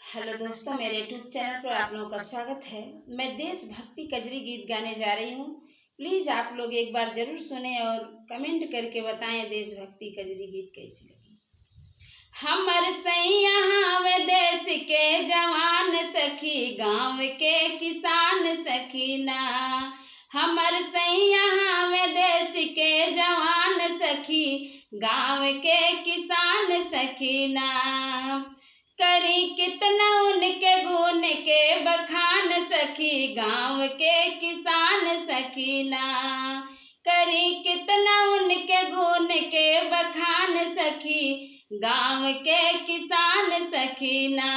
Hello दोस्तों, मेरे YouTube channel पर आप लोगों का स्वागत है। मैं देशभक्ति कजरी गीत गाने जा रही हूँ। प्लीज़ आप लोग एक बार ज़रूर सुने और कमेंट करके बताएं देशभक्ति कजरी गीत कैसी लगी। हमर सैया हवे देश के जवान सखी, गाँव के किसान सखी ना। हमर सैया हवे देश के जवान सखी, गाँव के किसान सखी ना। करी कितना उनके गुण के बखान सखी, गाँव के किसान सखी ना। करी कितना उनके गुण के बखान सखी, गाँव के किसान सखी ना।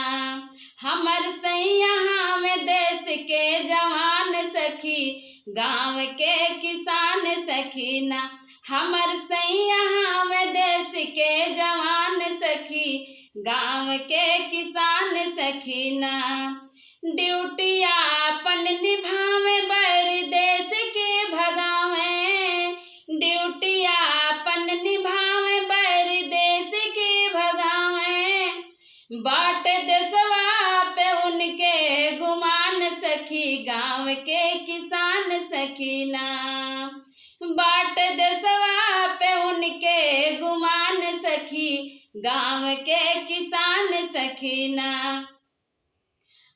हमर सैया हमें देश के जवान सखी, गाँव के किसान सखी ना। हमर सैया हमें देश के जवान सखी, गाँव के किसान सखी ना। ड्यूटिया अपन निभावे बर देश के भगावे, ड्यूटिया अपन निभावे बर देश के भगावे। बाट देशवा पे उनके गुमान सखी, गाँव के किसान सखी ना। बाट देशवा पे उनके गुमान सखी, गाँव के किसान सखी ना।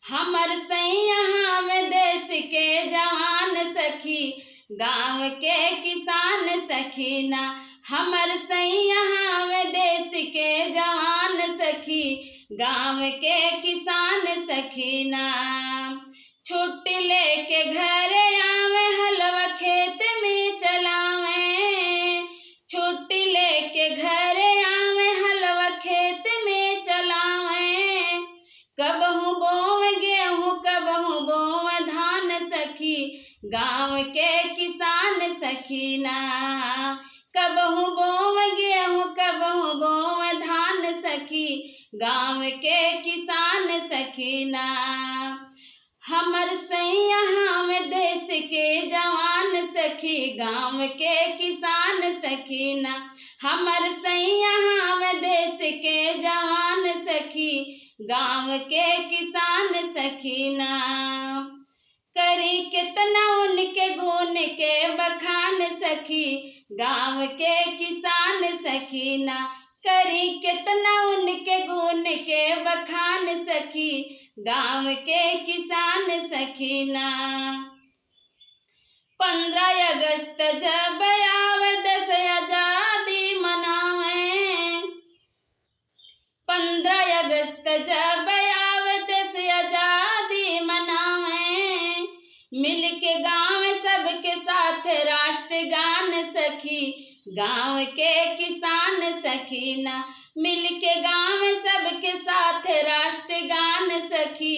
हमर सैया हमें देश के जवान सखी, गाँव के किसान सखी ना। हमर सैया हमें देश के जवान सखी, गाँव के किसान सखी ना। छुट्टी लेके घर आवे, हलवा खेत में चलावे। छुट्टी लेके घर आवे, हलवा खेत में चलावे। कबहू बोवे गेहूँ, कबहू बोवे धान सखी, गाँव के किसान सखी ना। कबहू बोवे गेहूँ, कबहू बोवे धान सखी, गाँव के किसान सखी ना। हमर सैया हमें देश के जवान सखी, गाँव के किसान सखी ना। हमर सैया हमें देश के जवान सखी, गाँव के किसान सखी ना। करी कितना उनके गुण के बखान सखी, गाँव के किसान सखी ना। करी कितना उनके गुण के बखान सखी, गाँव के किसान सखी ना। 15 अगस्त जब आवे देश आजादी मनावे, 15 अगस्त जब आवे देश आजादी मनावे। मिल के गाँव सबके साथ राष्ट्रगान सखी, गाँव के किसान सखी ना। मिल के गाँव सबके साथ राष्ट्रगान सखी,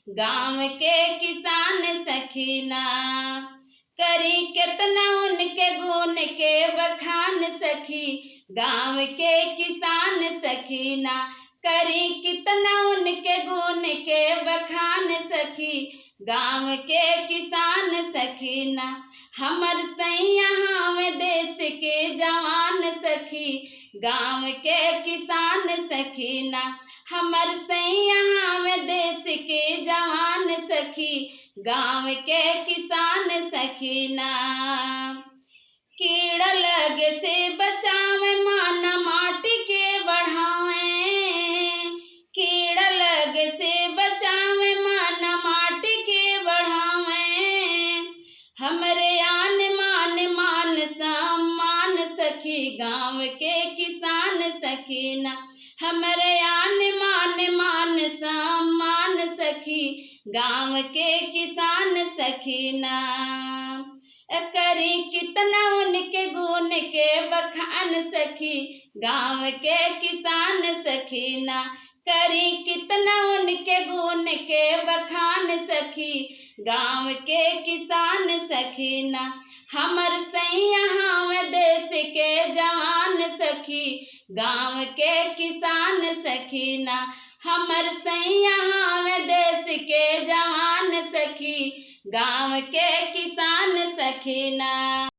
गाँव के किसान सखी ना। करी कितना उनके गुण के बखान सखी, गाँव के किसान सखी ना। करी कितना उनके गुण के बखान सखी, गाँव के किसान सखी ना। हमर सैया हमें देश के जवान सखी, गाँव के किसान सखी ना। हमर सैया हमें देश के जवान सखी, गाँव के किसान सखी ना। कीड़ा लगे से बचावे, माना माटी के बढ़ावे। कीड़ा लगे से बचावे, माना माटी के बढ़ावे। हमरे आन मान सम्मान सखी, गाँव के किसान सखी ना। हमरे आन मान सम्मान सखी, गाँव के किसान सखी ना। करी कितना उनके गुण के बखान सखी, गाँव के किसान सखी ना। करी कितना उनके गुण के बखान सखी, गाँव के किसान सखी ना। हमर सैया हमें देश के जवान सखी, गाँव के किसान सखी ना। हमर सैया हमें देश के जवान सखी, गाँव के किसान सखी ना।